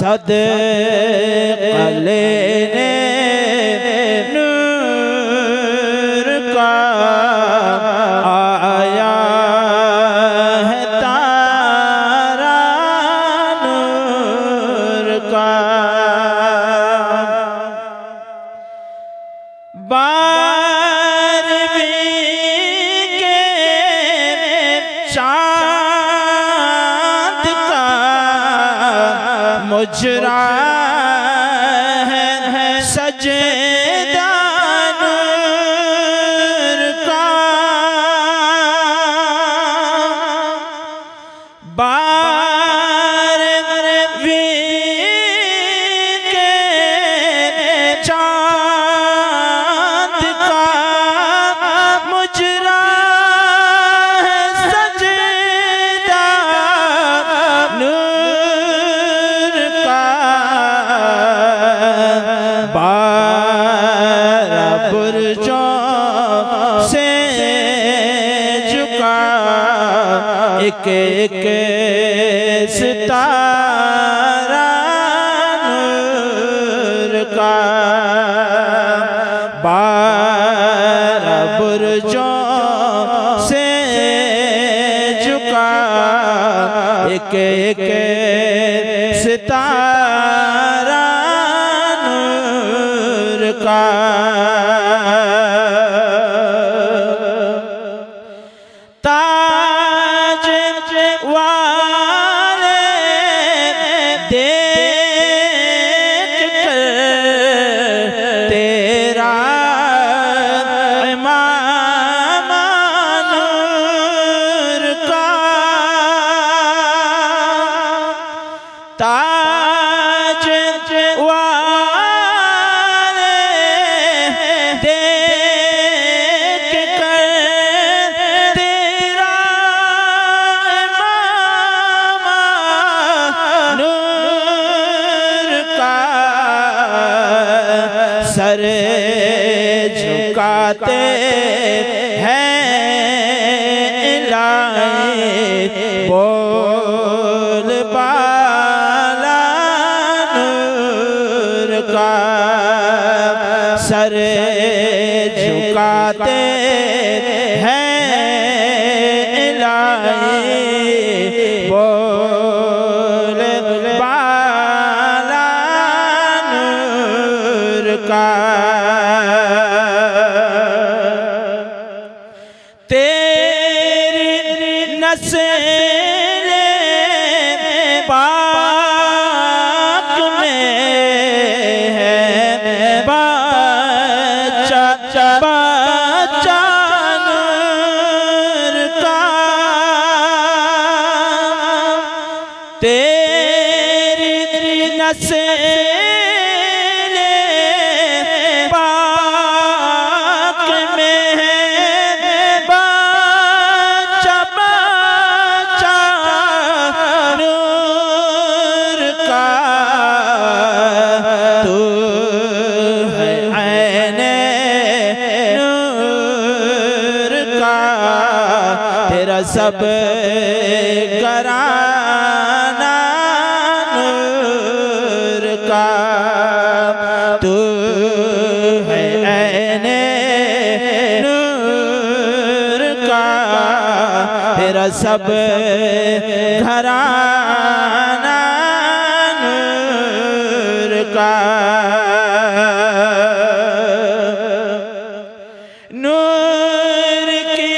सदका लेने नूर का आया है तारा नूर का। मुजरा है सजदा नूर का। बारहवीं के चाँद का मुजरा है सजदा नूर का। 12 बुर्जों से झुका एक एक सितारा नूर का। 12 बुर्जों से झुका एक एक सितारा नूर का। ताज वाले देख कर तेरा इमाम नूर का। ताज वाले देख कर तेरा इमाम नूर का। सर झुकाते हैं इलाही बोल बाला नूर का। सर झुकाते हैं इलाही बोल बाला नूर का। तेरी नस्ल पाक में है बच्चा बच्चा नूर का। तेरी नस्ल पाक में है बच्चा बच्चा नूर का। तू है ऐने नूर का। तेरा सब घराना नूर का। तू है ऐने नूर का। तेरा सब घराना नूर का। नूर की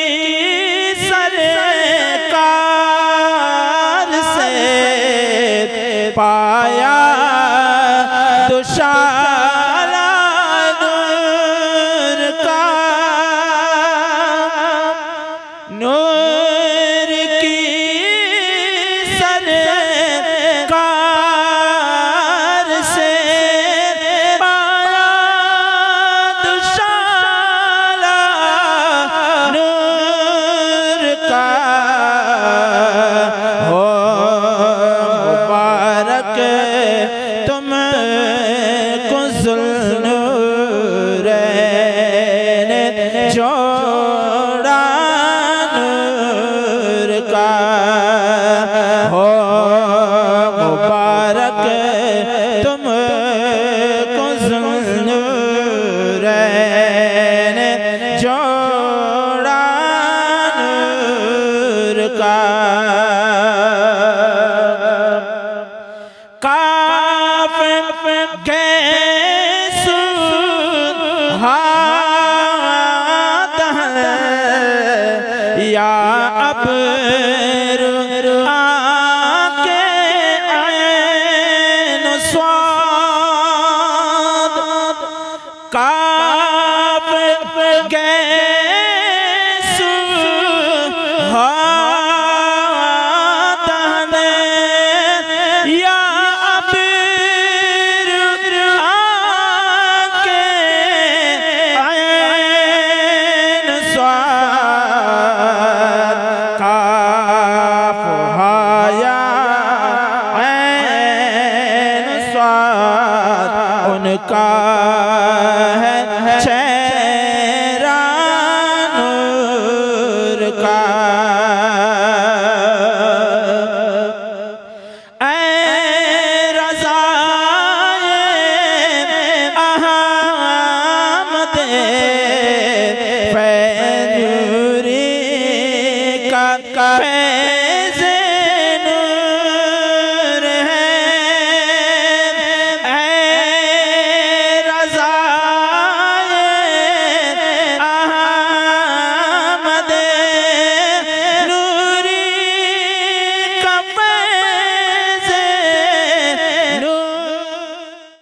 सरकार से पाया दुशाला नूर का। नूर की सरकार से पाया दुशाला नूर का। हो मुबारक तुमको ज़ुल्नूरैन जोड़ा नूर का। हो मुबारक तुमको ज़ुन्नूरैन जोड़ा नूर का। काफ कैसू हाथ है या अब्र आके ऐन स्वाद। काफ कैसू हाथ है या उनका है चेहरा नूर का। ऐ रज़ाए अहमद फैज़ नूरी का